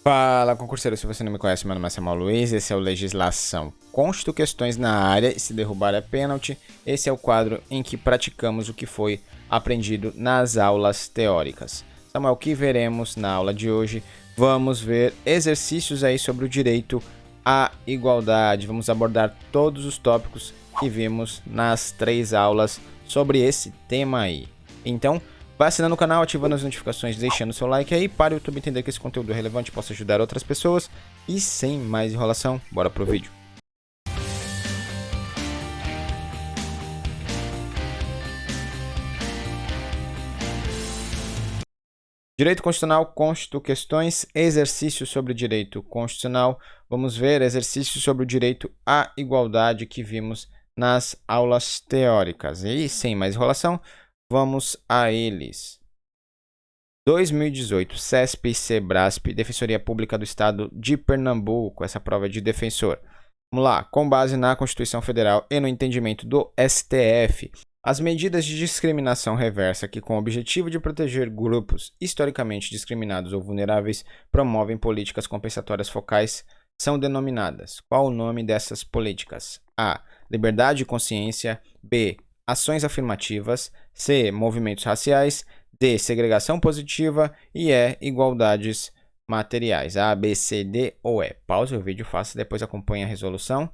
Fala, concurseiro, se você não me conhece, meu nome é Samuel Luiz, esse é o Legislação Consto Questões na Área, e se derrubar é pênalti. Esse é o quadro em que praticamos o que foi aprendido nas aulas teóricas. Samuel, o que veremos na aula de hoje? Vamos ver exercícios aí sobre o direito à igualdade. Vamos abordar todos os tópicos que vimos nas 3 aulas sobre esse tema aí. Então, vai assinando o canal, ativando as notificações, deixando seu like aí para o YouTube entender que esse conteúdo é relevante e possa ajudar outras pessoas. E sem mais enrolação, bora pro vídeo. Direito Constitucional, Consto Questões, exercício sobre o direito constitucional. Vamos ver exercícios sobre o direito à igualdade que vimos nas aulas teóricas. E sem mais enrolação, vamos a eles. 2018, CESP e SEBRASP, Defensoria Pública do Estado de Pernambuco, essa prova é de defensor. Vamos lá, com base na Constituição Federal e no entendimento do STF, as medidas de discriminação reversa que, com o objetivo de proteger grupos historicamente discriminados ou vulneráveis, promovem políticas compensatórias focais, são denominadas. Qual o nome dessas políticas? A. Liberdade de consciência. B. Ações afirmativas. C. Movimentos raciais. D. Segregação positiva. E E. Igualdades materiais. A, B, C, D ou E. Pause o vídeo, faça, depois acompanhe a resolução.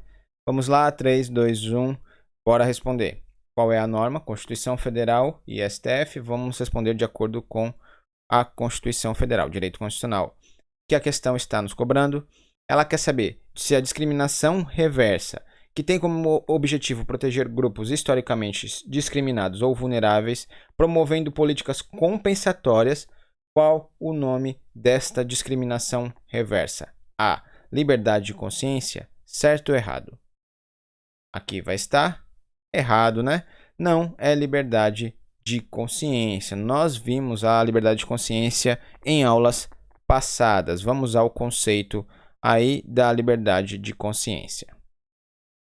Vamos lá, 3, 2, 1, bora responder. Qual é a norma? Constituição Federal e STF. Vamos responder de acordo com a Constituição Federal, Direito Constitucional. Que a questão está nos cobrando. Ela quer saber se a discriminação reversa, que tem como objetivo proteger grupos historicamente discriminados ou vulneráveis, promovendo políticas compensatórias, qual o nome desta discriminação reversa? A. Liberdade de consciência. Certo ou errado? Aqui vai estar errado, né? Não é liberdade de consciência. Nós vimos a liberdade de consciência em aulas passadas. Vamos ao conceito aí da liberdade de consciência.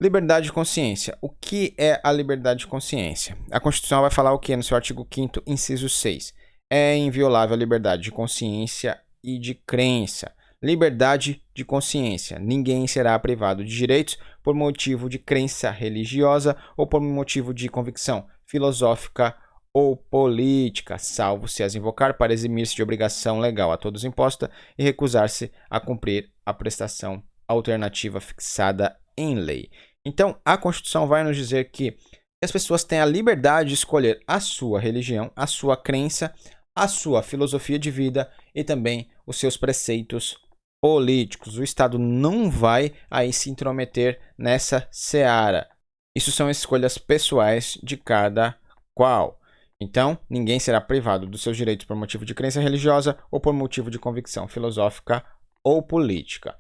Liberdade de consciência. O que é a liberdade de consciência? A Constituição vai falar o que no seu artigo 5º, inciso 6? É inviolável a liberdade de consciência e de crença. Liberdade de consciência. Ninguém será privado de direitos por motivo de crença religiosa ou por motivo de convicção filosófica ou política, salvo se as invocar para eximir-se de obrigação legal a todos imposta e recusar-se a cumprir a prestação alternativa fixada em lei. Então, a Constituição vai nos dizer que as pessoas têm a liberdade de escolher a sua religião, a sua crença, a sua filosofia de vida e também os seus preceitos políticos. O Estado não vai aí se intrometer nessa seara. Isso são escolhas pessoais de cada qual. Então, ninguém será privado dos seus direitos por motivo de crença religiosa ou por motivo de convicção filosófica ou política.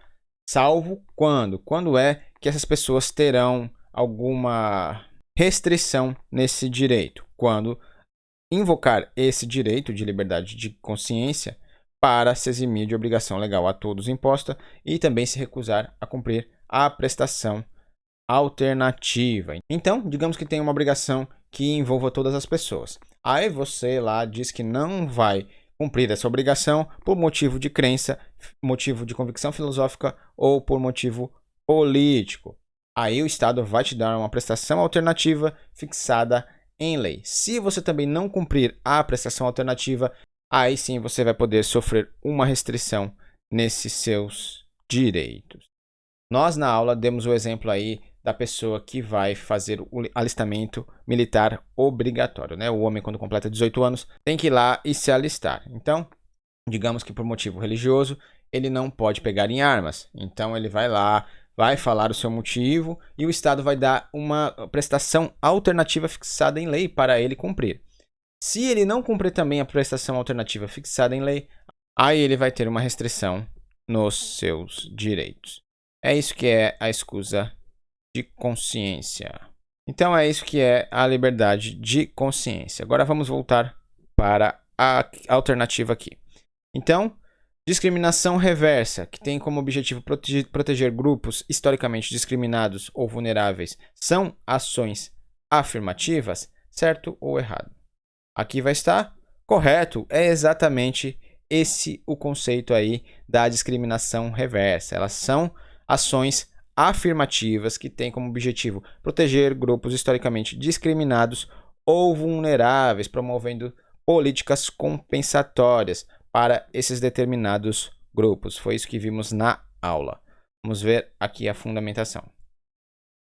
Salvo quando? Quando é que essas pessoas terão alguma restrição nesse direito? Quando invocar esse direito de liberdade de consciência para se eximir de obrigação legal a todos imposta e também se recusar a cumprir a prestação alternativa. Então, digamos que tem uma obrigação que envolva todas as pessoas. Aí você lá diz que não vai cumprir essa obrigação por motivo de crença, motivo de convicção filosófica ou por motivo político. Aí o Estado vai te dar uma prestação alternativa fixada em lei. Se você também não cumprir a prestação alternativa, aí sim você vai poder sofrer uma restrição nesses seus direitos. Nós na aula demos o exemplo aí da pessoa que vai fazer o alistamento militar obrigatório, né? O homem, quando completa 18 anos, tem que ir lá e se alistar. Então, digamos que por motivo religioso, ele não pode pegar em armas. Então, ele vai lá, vai falar o seu motivo e o Estado vai dar uma prestação alternativa fixada em lei para ele cumprir. Se ele não cumprir também a prestação alternativa fixada em lei, aí ele vai ter uma restrição nos seus direitos. É isso que é a escusa de consciência. Então é isso que é a liberdade de consciência. Agora vamos voltar para a alternativa aqui. Então, discriminação reversa, que tem como objetivo proteger grupos historicamente discriminados ou vulneráveis, são ações afirmativas, certo ou errado? Aqui vai estar correto, é exatamente esse o conceito aí da discriminação reversa. Elas são ações afirmativas que têm como objetivo proteger grupos historicamente discriminados ou vulneráveis, promovendo políticas compensatórias para esses determinados grupos. Foi isso que vimos na aula. Vamos ver aqui a fundamentação.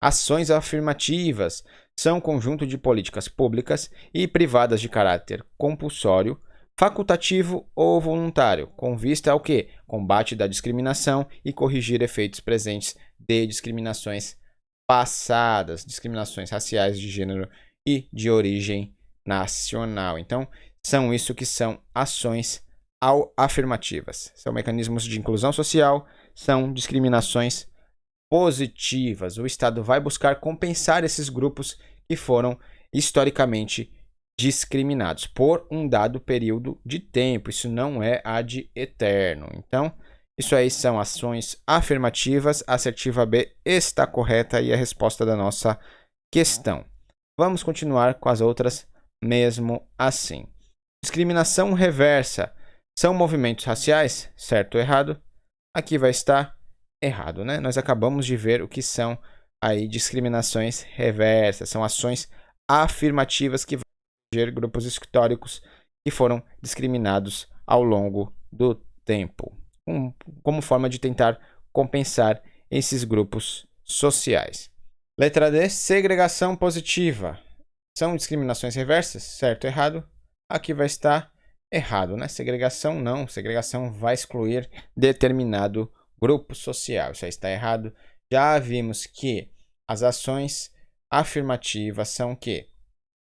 Ações afirmativas são um conjunto de políticas públicas e privadas de caráter compulsório, facultativo ou voluntário, com vista ao quê? Combate da discriminação e corrigir efeitos presentes de discriminações passadas, discriminações raciais, de gênero e de origem nacional. Então, são isso que são ações afirmativas. São mecanismos de inclusão social, são discriminações positivas. O Estado vai buscar compensar esses grupos que foram historicamente discriminados por um dado período de tempo. Isso não é ad eterno. Então, isso aí são ações afirmativas. A assertiva B está correta e a resposta da nossa questão. Vamos continuar com as outras mesmo assim. Discriminação reversa são movimentos raciais? Certo ou errado? Aqui vai estar errado, né? Nós acabamos de ver o que são aí discriminações reversas. São ações afirmativas que vão proteger grupos históricos que foram discriminados ao longo do tempo, como forma de tentar compensar esses grupos sociais. Letra D, segregação positiva. São discriminações reversas? Certo ou errado? Aqui vai estar errado, né? Segregação não. Segregação vai excluir determinado grupo social. Isso aí está errado. Já vimos que as ações afirmativas são o quê?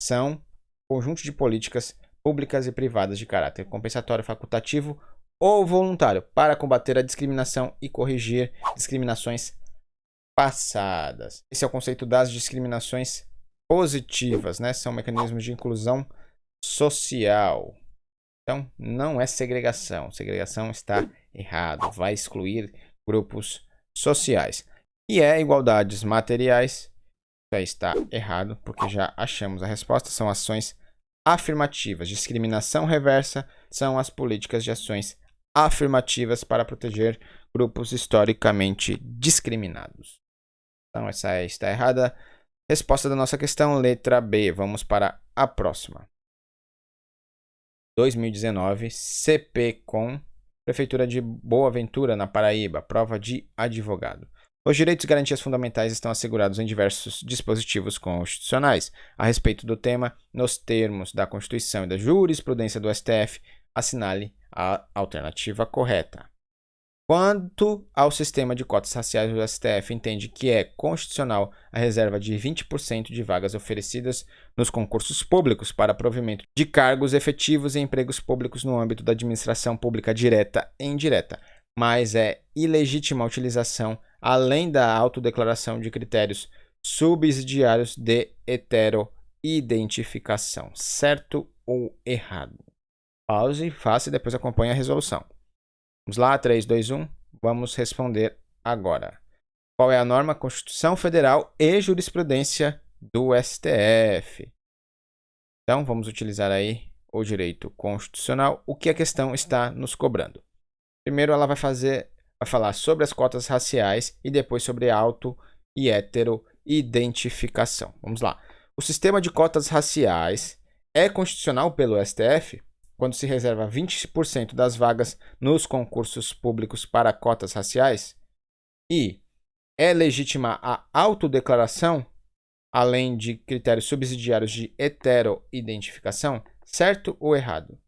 São conjunto de políticas públicas e privadas de caráter compensatório, facultativo ou voluntário para combater a discriminação e corrigir discriminações passadas. Esse é o conceito das discriminações positivas, né? São mecanismos de inclusão social. Então, não é segregação. Segregação está errado. Vai excluir grupos sociais. E é igualdades materiais. Isso aí está errado, porque já achamos a resposta. São ações afirmativas. Discriminação reversa são as políticas de ações afirmativas para proteger grupos historicamente discriminados. Então, essa aí está errada. Resposta da nossa questão, letra B. Vamos para a próxima. 2019, CPCom, Prefeitura de Boa Ventura, na Paraíba, prova de advogado. Os direitos e garantias fundamentais estão assegurados em diversos dispositivos constitucionais. A respeito do tema, nos termos da Constituição e da jurisprudência do STF, assinale a alternativa correta. Quanto ao sistema de cotas raciais, o STF entende que é constitucional a reserva de 20% de vagas oferecidas nos concursos públicos para provimento de cargos efetivos e empregos públicos no âmbito da administração pública direta e indireta, mas é ilegítima a utilização, além da autodeclaração de critérios subsidiários de heteroidentificação. Certo ou errado? Pause, faça e depois acompanhe a resolução. Vamos lá, 3, 2, 1. Vamos responder agora. Qual é a norma? Constituição Federal e jurisprudência do STF. Então, vamos utilizar aí o direito constitucional. O que a questão está nos cobrando? Primeiro, ela vai falar sobre as cotas raciais e depois sobre auto e heteroidentificação. Vamos lá. O sistema de cotas raciais é constitucional pelo STF quando se reserva 20% das vagas nos concursos públicos para cotas raciais? E é legítima a autodeclaração, além de critérios subsidiários de heteroidentificação? Certo ou errado?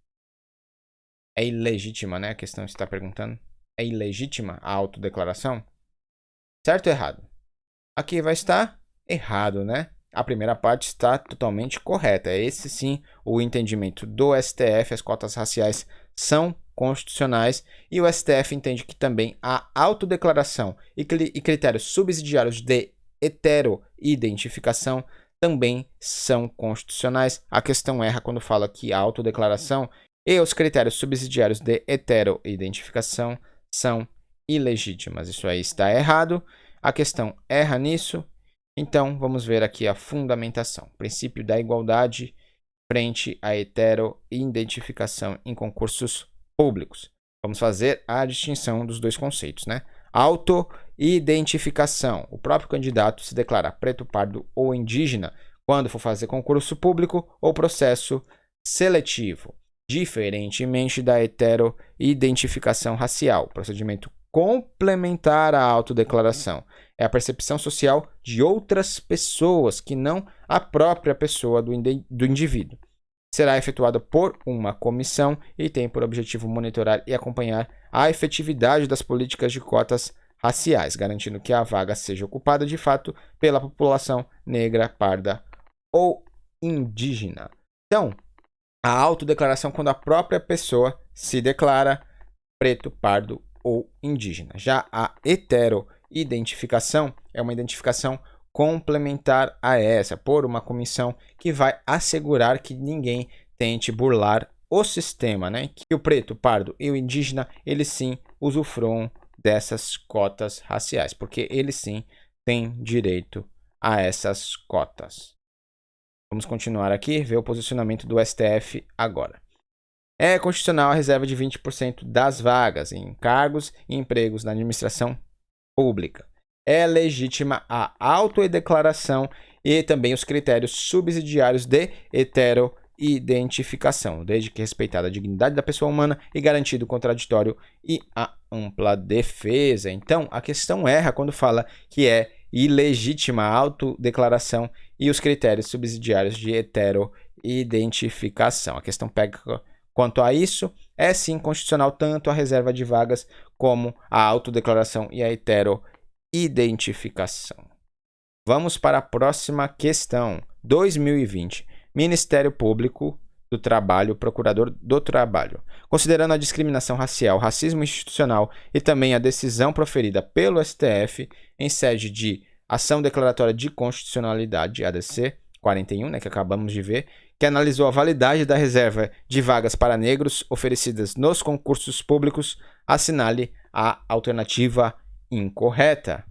É ilegítima, né? A questão está perguntando. É ilegítima a autodeclaração? Certo ou errado? Aqui vai estar errado, né? A primeira parte está totalmente correta. É esse sim o entendimento do STF. As cotas raciais são constitucionais e o STF entende que também a autodeclaração e critérios subsidiários de heteroidentificação também são constitucionais. A questão erra quando fala que a autodeclaração e os critérios subsidiários de heteroidentificação são ilegítimas. Isso aí está errado. A questão erra nisso. Então, vamos ver aqui a fundamentação. Princípio da igualdade frente à heteroidentificação em concursos públicos. Vamos fazer a distinção dos dois conceitos, né? Autoidentificação. O próprio candidato se declara preto, pardo ou indígena quando for fazer concurso público ou processo seletivo, diferentemente da heteroidentificação racial, procedimento complementar à autodeclaração. É a percepção social de outras pessoas que não a própria pessoa do indivíduo. Será efetuada por uma comissão e tem por objetivo monitorar e acompanhar a efetividade das políticas de cotas raciais, garantindo que a vaga seja ocupada de fato pela população negra, parda ou indígena. Então, a autodeclaração quando a própria pessoa se declara preto, pardo ou indígena. Já a heteroidentificação é uma identificação complementar a essa, por uma comissão que vai assegurar que ninguém tente burlar o sistema, né? Que o preto, pardo e o indígena, eles sim usufruam dessas cotas raciais, porque eles sim têm direito a essas cotas. Vamos continuar aqui, ver o posicionamento do STF agora. É constitucional a reserva de 20% das vagas em cargos e empregos na administração pública. É legítima a autodeclaração e também os critérios subsidiários de heteroidentificação, desde que respeitada a dignidade da pessoa humana e garantido o contraditório e a ampla defesa. Então, a questão erra quando fala que é ilegítima a autodeclaração e os critérios subsidiários de heteroidentificação. A questão pega quanto a isso, é sim constitucional tanto a reserva de vagas como a autodeclaração e a heteroidentificação. Vamos para a próxima questão. 2020. Ministério Público do Trabalho, Procurador do Trabalho. Considerando a discriminação racial, racismo institucional e também a decisão proferida pelo STF em sede de Ação Declaratória de Constitucionalidade, ADC 41, né, que acabamos de ver, que analisou a validade da reserva de vagas para negros oferecidas nos concursos públicos, assinale a alternativa incorreta.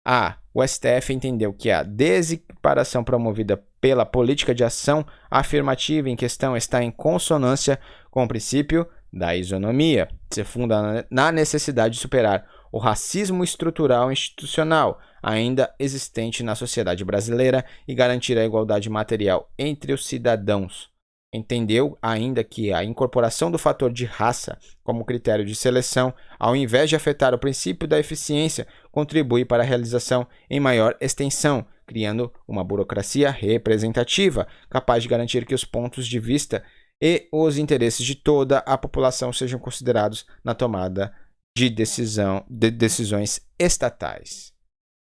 A. O STF entendeu que a desequiparação promovida pela política de ação afirmativa em questão está em consonância com o princípio da isonomia. Se funda na necessidade de superar o racismo estrutural e institucional ainda existente na sociedade brasileira e garantir a igualdade material entre os cidadãos. Entendeu ainda que a incorporação do fator de raça como critério de seleção, ao invés de afetar o princípio da eficiência, contribui para a realização em maior extensão, criando uma burocracia representativa, capaz de garantir que os pontos de vista e os interesses de toda a população sejam considerados na tomada de decisões estatais.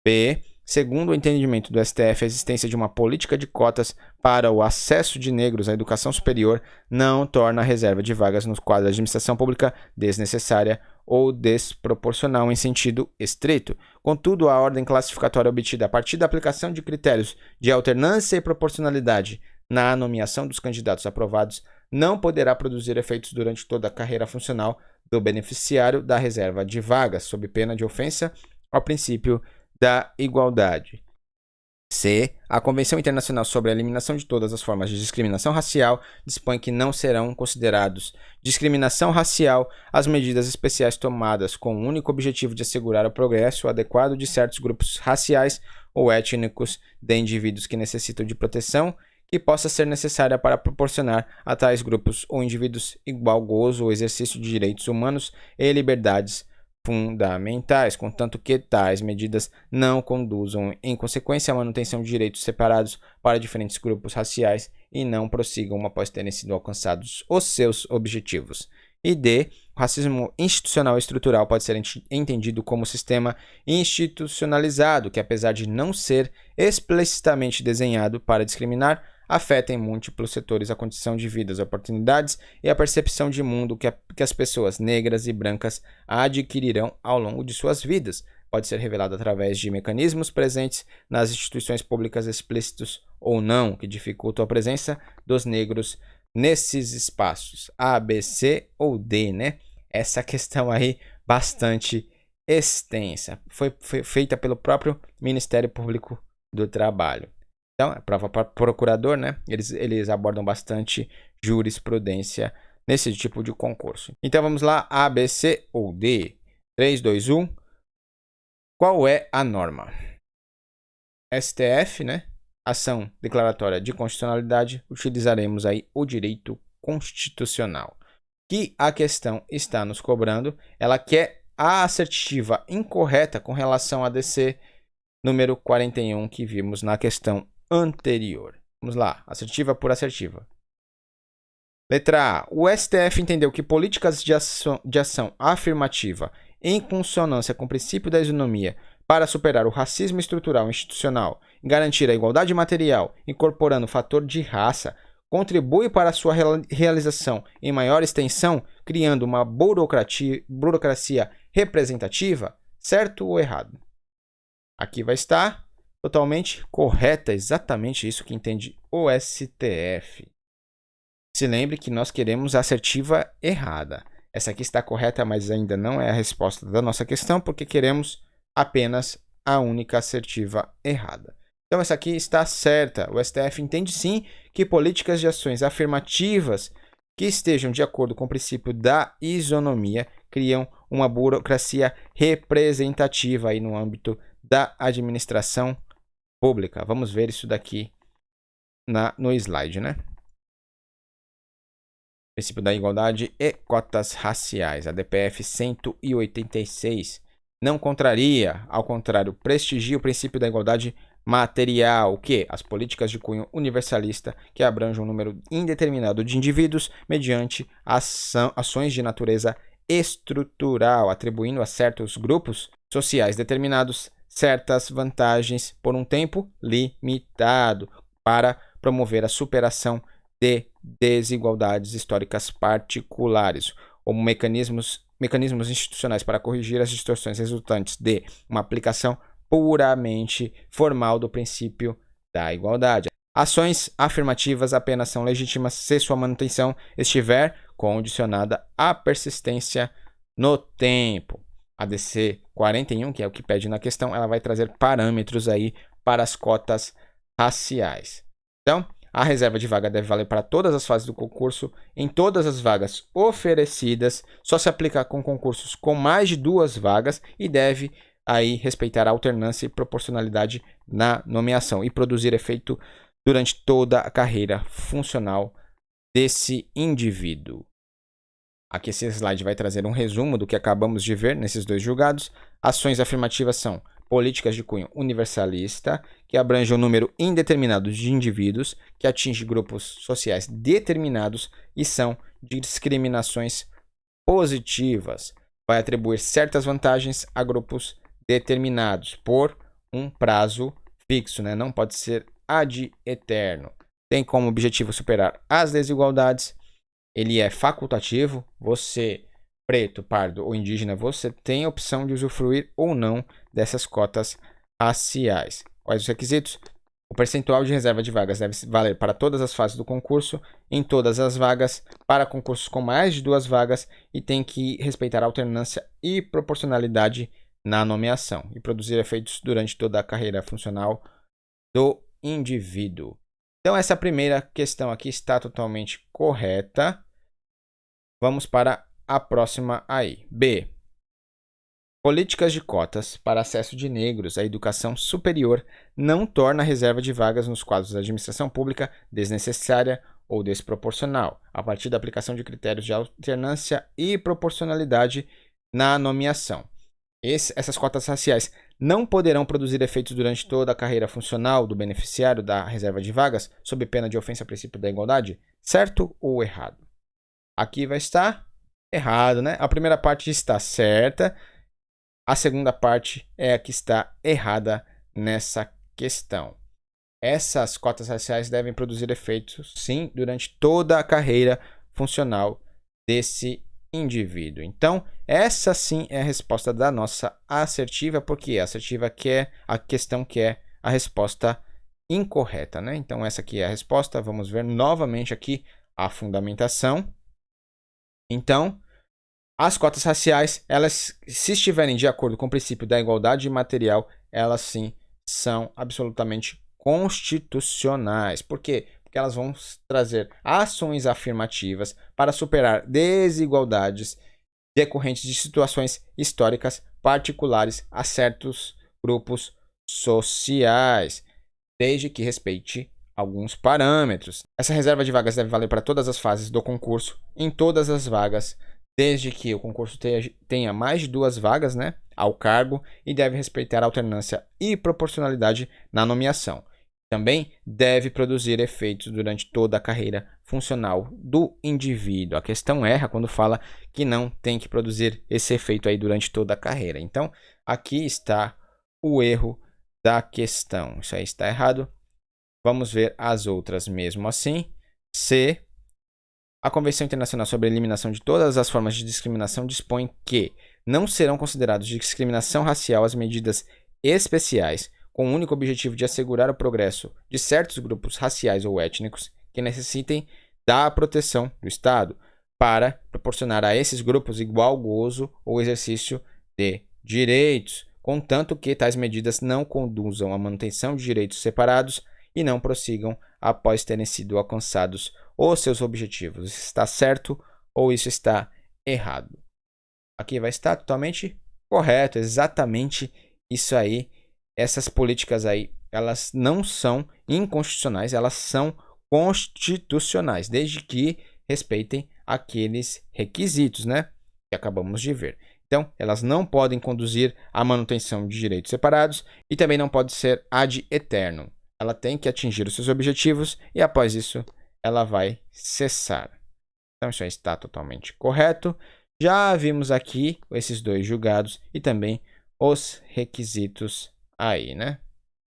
B. Segundo o entendimento do STF, a existência de uma política de cotas para o acesso de negros à educação superior não torna a reserva de vagas nos quadros da administração pública desnecessária ou desproporcional em sentido estrito. Contudo, a ordem classificatória obtida a partir da aplicação de critérios de alternância e proporcionalidade na nomeação dos candidatos aprovados não poderá produzir efeitos durante toda a carreira funcional do beneficiário da reserva de vagas, sob pena de ofensa ao princípio da igualdade. C. A Convenção Internacional sobre a Eliminação de Todas as Formas de Discriminação Racial dispõe que não serão considerados discriminação racial as medidas especiais tomadas com o único objetivo de assegurar o progresso adequado de certos grupos raciais ou étnicos de indivíduos que necessitam de proteção que possa ser necessária para proporcionar a tais grupos ou indivíduos igual gozo ou exercício de direitos humanos e liberdades fundamentais, contanto que tais medidas não conduzam, em consequência, à manutenção de direitos separados para diferentes grupos raciais e não prossigam após terem sido alcançados os seus objetivos. E D. O racismo institucional e estrutural pode ser entendido como sistema institucionalizado que, apesar de não ser explicitamente desenhado para discriminar, afeta em múltiplos setores a condição de vida, as oportunidades e a percepção de mundo que as pessoas negras e brancas adquirirão ao longo de suas vidas. Pode ser revelado através de mecanismos presentes nas instituições públicas explícitos ou não, que dificultam a presença dos negros nesses espaços. A, B, C ou D, né? Essa questão aí bastante extensa. Foi feita pelo próprio Ministério Público do Trabalho. Então, a prova para procurador, né? Eles abordam bastante jurisprudência nesse tipo de concurso. Então vamos lá, A, B, C ou D. 3, 2, 1. Qual é a norma? STF, né? Ação declaratória de constitucionalidade, utilizaremos aí o direito constitucional. Que a questão está nos cobrando, ela quer a assertiva incorreta com relação a DC número 41 que vimos na questão anterior. Vamos lá, assertiva por assertiva. Letra A. O STF entendeu que políticas de ação afirmativa em consonância com o princípio da isonomia para superar o racismo estrutural e institucional e garantir a igualdade material, incorporando o fator de raça, contribui para a sua realização em maior extensão, criando uma burocracia representativa, certo ou errado? Aqui vai estar totalmente correta, exatamente isso que entende o STF. Se lembre que nós queremos a assertiva errada. Essa aqui está correta, mas ainda não é a resposta da nossa questão, porque queremos apenas a única assertiva errada. Então, essa aqui está certa. O STF entende sim que políticas de ações afirmativas que estejam de acordo com o princípio da isonomia criam uma burocracia representativa aí no âmbito da administração pública. Vamos ver isso daqui no slide, né? Princípio da igualdade e cotas raciais, a DPF 186. Não contraria, ao contrário, prestigia o princípio da igualdade material, o que? As políticas de cunho universalista que abranjam um número indeterminado de indivíduos mediante ações de natureza estrutural, atribuindo a certos grupos sociais determinados certas vantagens por um tempo limitado para promover a superação de desigualdades históricas particulares, ou mecanismos institucionais para corrigir as distorções resultantes de uma aplicação puramente formal do princípio da igualdade. Ações afirmativas apenas são legítimas se sua manutenção estiver condicionada à persistência no tempo. A DC 41, que é o que pede na questão, ela vai trazer parâmetros aí para as cotas raciais. Então, a reserva de vaga deve valer para todas as fases do concurso, em todas as vagas oferecidas, só se aplica com concursos com mais de 2 vagas e deve aí respeitar a alternância e proporcionalidade na nomeação e produzir efeito durante toda a carreira funcional desse indivíduo. Aqui esse slide vai trazer um resumo do que acabamos de ver nesses 2 julgados. Ações afirmativas são políticas de cunho universalista, que abrange um número indeterminado de indivíduos, que atinge grupos sociais determinados e são de discriminações positivas. Vai atribuir certas vantagens a grupos determinados por um prazo fixo, né? Não pode ser ad eterno. Tem como objetivo superar as desigualdades. Ele é facultativo. Você, preto, pardo ou indígena, você tem a opção de usufruir ou não dessas cotas raciais. Quais os requisitos? O percentual de reserva de vagas deve valer para todas as fases do concurso, em todas as vagas, para concursos com mais de 2 vagas e tem que respeitar a alternância e proporcionalidade na nomeação e produzir efeitos durante toda a carreira funcional do indivíduo. Então, essa primeira questão aqui está totalmente correta. Vamos para a próxima aí. B. Políticas de cotas para acesso de negros à educação superior não torna a reserva de vagas nos quadros da administração pública desnecessária ou desproporcional, a partir da aplicação de critérios de alternância e proporcionalidade na nomeação. Essas cotas raciais não poderão produzir efeitos durante toda a carreira funcional do beneficiário da reserva de vagas, sob pena de ofensa ao princípio da igualdade? Certo ou errado? Aqui vai estar errado, né? A primeira parte está certa. A segunda parte é a que está errada nessa questão. Essas cotas raciais devem produzir efeitos, sim, durante toda a carreira funcional desse indivíduo. Então, essa sim é a resposta da nossa assertiva, porque a assertiva quer a questão que é a resposta incorreta, né? Então, essa aqui é a resposta. Vamos ver novamente aqui a fundamentação. Então, as cotas raciais, elas, se estiverem de acordo com o princípio da igualdade material, elas sim são absolutamente constitucionais. Por quê? Porque que elas vão trazer ações afirmativas para superar desigualdades decorrentes de situações históricas particulares a certos grupos sociais, desde que respeite alguns parâmetros. Essa reserva de vagas deve valer para todas as fases do concurso, em todas as vagas, desde que o concurso tenha mais de 2 vagas, né, ao cargo, e deve respeitar a alternância e proporcionalidade na nomeação. Também deve produzir efeitos durante toda a carreira funcional do indivíduo. A questão erra quando fala que não tem que produzir esse efeito aí durante toda a carreira. Então, aqui está o erro da questão. Isso aí está errado. Vamos ver as outras mesmo assim. C. A Convenção Internacional sobre a Eliminação de Todas as Formas de Discriminação dispõe que não serão considerados discriminação racial as medidas especiais com o único objetivo de assegurar o progresso de certos grupos raciais ou étnicos que necessitem da proteção do Estado para proporcionar a esses grupos igual gozo ou exercício de direitos, contanto que tais medidas não conduzam à manutenção de direitos separados e não prossigam após terem sido alcançados os seus objetivos. Isso está certo ou isso está errado? Aqui vai estar totalmente correto, exatamente isso aí. Essas políticas aí, elas não são inconstitucionais, elas são constitucionais, desde que respeitem aqueles requisitos, né, que acabamos de ver. Então, elas não podem conduzir à manutenção de direitos separados e também não pode ser ad eterno. Ela tem que atingir os seus objetivos e após isso ela vai cessar. Então, isso aí está totalmente correto. Já vimos aqui esses 2 julgados e também os requisitos aí, né?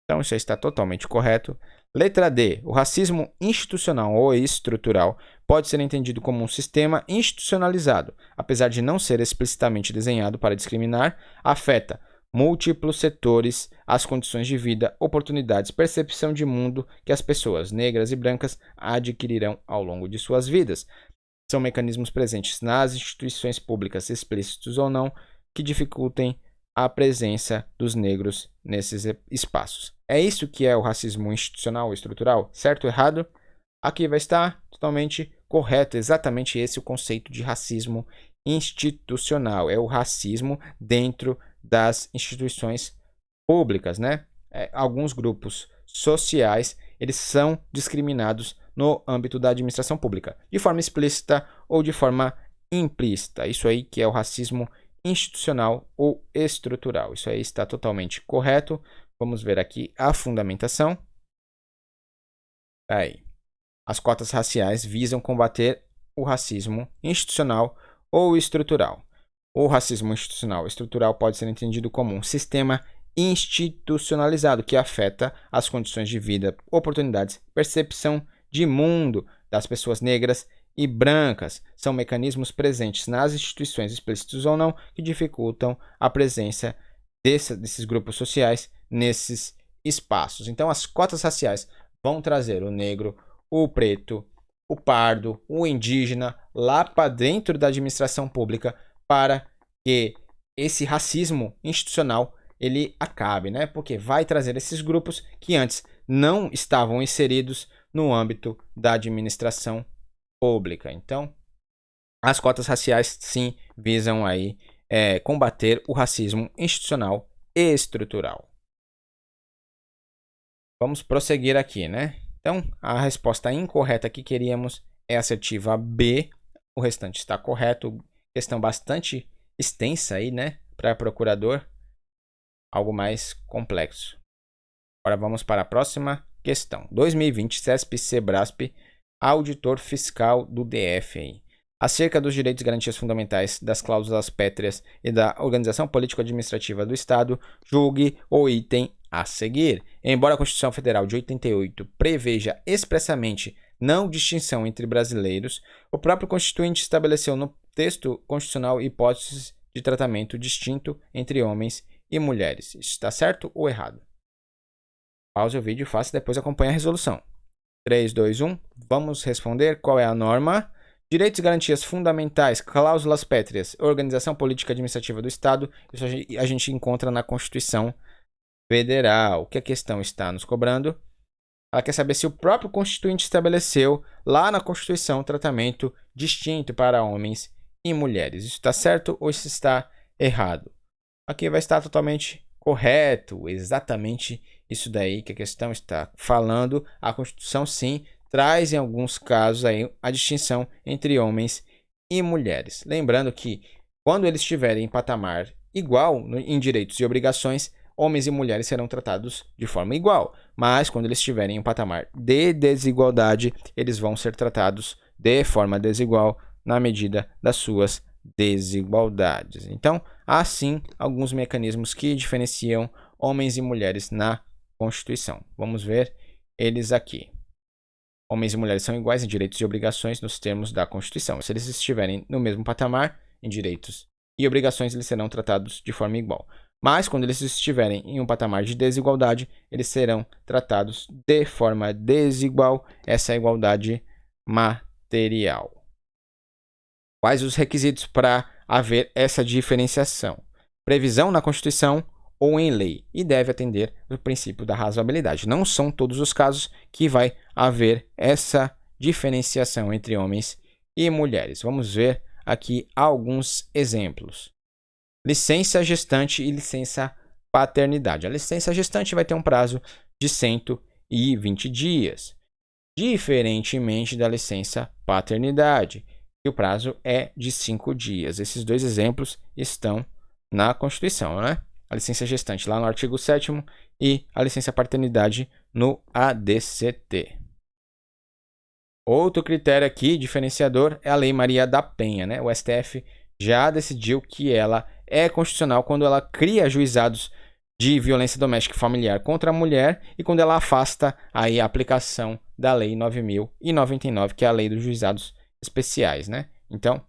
Então, isso aí está totalmente correto. Letra D. O racismo institucional ou estrutural pode ser entendido como um sistema institucionalizado, apesar de não ser explicitamente desenhado para discriminar, afeta múltiplos setores, as condições de vida, oportunidades, percepção de mundo que as pessoas negras e brancas adquirirão ao longo de suas vidas. São mecanismos presentes nas instituições públicas, explícitos ou não, que dificultem a presença dos negros nesses espaços. É isso que é o racismo institucional ou estrutural? Certo ou errado? Aqui vai estar totalmente correto. Exatamente esse é o conceito de racismo institucional. É o racismo dentro das instituições públicas, né? Alguns grupos sociais, eles são discriminados no âmbito da administração pública, de forma explícita ou de forma implícita. Isso aí que é o racismo institucional ou estrutural. Isso aí está totalmente correto. Vamos ver aqui a fundamentação. Aí. As cotas raciais visam combater o racismo institucional ou estrutural. O racismo institucional ou estrutural pode ser entendido como um sistema institucionalizado que afeta as condições de vida, oportunidades, percepção de mundo das pessoas negras e brancas. São mecanismos presentes nas instituições, explícitos ou não, que dificultam a presença desses grupos sociais nesses espaços. Então, as cotas raciais vão trazer o negro, o preto, o pardo, o indígena lá para dentro da administração pública para que esse racismo institucional ele acabe, né? Porque vai trazer esses grupos que antes não estavam inseridos no âmbito da administração pública. Então, as cotas raciais sim visam aí combater o racismo institucional e estrutural. Vamos prosseguir aqui, né? Então, a resposta incorreta que queríamos é assertiva B. O restante está correto. Questão bastante extensa aí, né? Para procurador. Algo mais complexo. Agora vamos para a próxima questão. 2020, CESP-CEBRASP, auditor fiscal do DF aí. Acerca dos direitos e garantias fundamentais, das cláusulas pétreas e da organização político-administrativa do Estado, julgue o item a seguir. Embora a Constituição Federal de 88 preveja expressamente não distinção entre brasileiros, o próprio Constituinte estabeleceu no texto constitucional hipóteses de tratamento distinto entre homens e mulheres. Isso está certo ou errado? Pause o vídeo e faça depois acompanhar a resolução. 3, 2, 1. Vamos responder qual é a norma. Direitos e garantias fundamentais, cláusulas pétreas, organização política administrativa do Estado. Isso a gente encontra na Constituição Federal. O que a questão está nos cobrando? Ela quer saber se o próprio Constituinte estabeleceu lá na Constituição tratamento distinto para homens e mulheres. Isso está certo ou isso está errado? Aqui vai estar totalmente correto, exatamente isso daí que a questão está falando. A Constituição, sim, traz em alguns casos aí a distinção entre homens e mulheres. Lembrando que quando eles estiverem em patamar igual em direitos e obrigações, homens e mulheres serão tratados de forma igual. Mas quando eles estiverem em um patamar de desigualdade, eles vão ser tratados de forma desigual na medida das suas desigualdades. Então, há sim alguns mecanismos que diferenciam homens e mulheres na Constituição. Vamos ver eles aqui. Homens e mulheres são iguais em direitos e obrigações nos termos da Constituição. Se eles estiverem no mesmo patamar em direitos e obrigações, eles serão tratados de forma igual. Mas, quando eles estiverem em um patamar de desigualdade, eles serão tratados de forma desigual. Essa é a igualdade material. Quais os requisitos para haver essa diferenciação? Previsão na Constituição ou em lei, e deve atender o princípio da razoabilidade. Não são todos os casos que vai haver essa diferenciação entre homens e mulheres. Vamos ver aqui alguns exemplos. Licença gestante e licença paternidade. A licença gestante vai ter um prazo de 120 dias, diferentemente da licença paternidade, que o prazo é de 5 dias. Esses dois exemplos estão na Constituição, né? A licença gestante lá no artigo 7º e a licença paternidade no ADCT. Outro critério aqui, diferenciador, é a Lei Maria da Penha, né? O STF já decidiu que ela é constitucional quando ela cria juizados de violência doméstica e familiar contra a mulher e quando ela afasta aí a aplicação da Lei 9.099, que é a Lei dos Juizados Especiais, né? Então,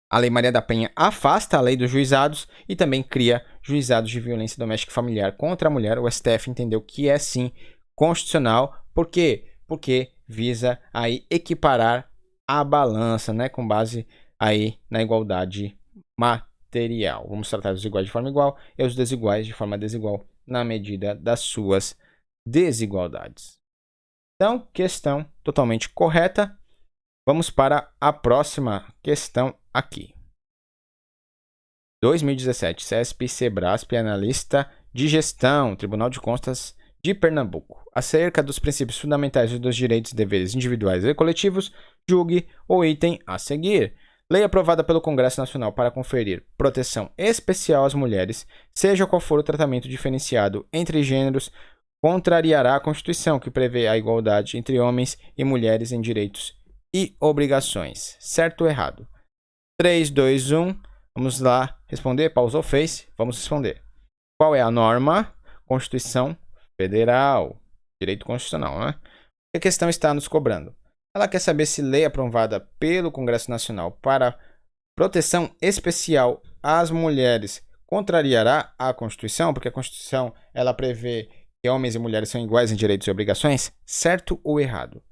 a Lei Maria da Penha afasta a lei dos juizados e também cria juizados de violência doméstica e familiar contra a mulher. O STF entendeu que é sim constitucional. Por quê? Porque visa aí equiparar a balança, né, com base aí na igualdade material. Vamos tratar os iguais de forma igual e os desiguais de forma desigual na medida das suas desigualdades. Então, questão totalmente correta. Vamos para a próxima questão aqui. 2017, CESP-Sebrasp, analista de gestão, Tribunal de Contas de Pernambuco. Acerca dos princípios fundamentais e dos direitos e deveres individuais e coletivos, julgue o item a seguir. Lei aprovada pelo Congresso Nacional para conferir proteção especial às mulheres, seja qual for o tratamento diferenciado entre gêneros, contrariará a Constituição, que prevê a igualdade entre homens e mulheres em direitos e obrigações. Certo ou errado? 3, 2, 1. Vamos lá responder. Pausou, fez. Vamos responder. Qual é a norma? Constituição Federal. Direito constitucional, né? A questão está nos cobrando. Ela quer saber se lei aprovada pelo Congresso Nacional para proteção especial às mulheres contrariará a Constituição, porque a Constituição ela prevê que homens e mulheres são iguais em direitos e obrigações. Certo ou errado?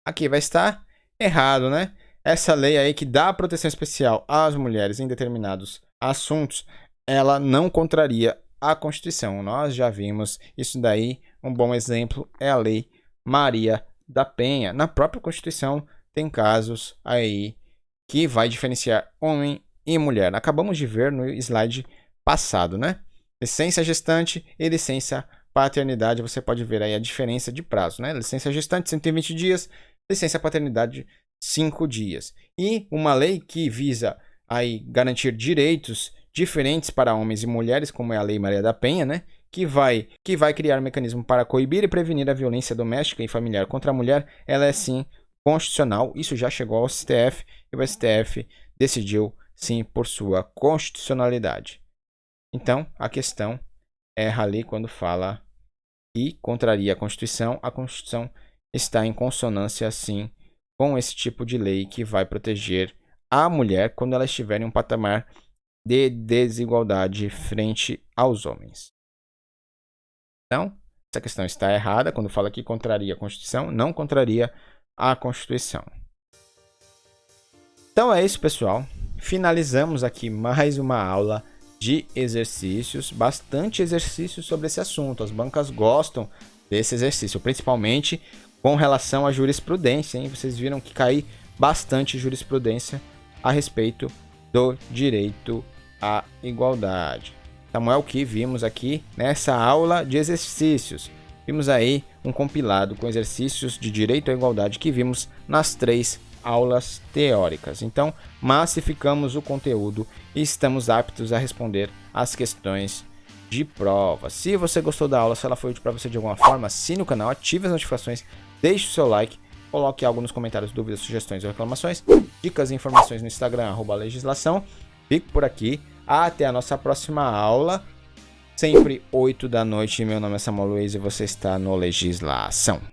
Aqui vai estar errado, né? Essa lei aí que dá proteção especial às mulheres em determinados assuntos, ela não contraria a Constituição. Nós já vimos isso daí. Um bom exemplo é a Lei Maria da Penha. Na própria Constituição tem casos aí que vai diferenciar homem e mulher. Acabamos de ver no slide passado, né? Licença gestante e licença paternidade. Você pode ver aí a diferença de prazo, né? Licença gestante, 120 dias. Licença paternidade, 5 dias. E uma lei que visa aí garantir direitos diferentes para homens e mulheres, como é a Lei Maria da Penha, né? Que vai criar um mecanismo para coibir e prevenir a violência doméstica e familiar contra a mulher. Ela é sim constitucional. Isso já chegou ao STF e o STF decidiu sim por sua constitucionalidade. Então, a questão erra ali quando fala que contraria a Constituição. A Constituição está em consonância, sim, com esse tipo de lei que vai proteger a mulher quando ela estiver em um patamar de desigualdade frente aos homens. Então, essa questão está errada. Quando fala que contraria a Constituição, não contraria a Constituição. Então é isso, pessoal. Finalizamos aqui mais uma aula de exercícios, bastante exercícios sobre esse assunto. As bancas gostam desse exercício, principalmente com relação à jurisprudência, hein? Vocês viram que cai bastante jurisprudência a respeito do direito à igualdade. Então é o que vimos aqui nessa aula de exercícios. Vimos aí um compilado com exercícios de direito à igualdade que vimos nas 3 aulas teóricas. Então, massificamos o conteúdo e estamos aptos a responder as questões de prova. Se você gostou da aula, se ela foi útil para você de alguma forma, assine o canal, ative as notificações, deixe o seu like, coloque algo nos comentários, dúvidas, sugestões ou reclamações, dicas e informações no Instagram, @legislação. Fico por aqui, até a nossa próxima aula, sempre 8 da noite. Meu nome é Samuel Luiz e você está no Legislação.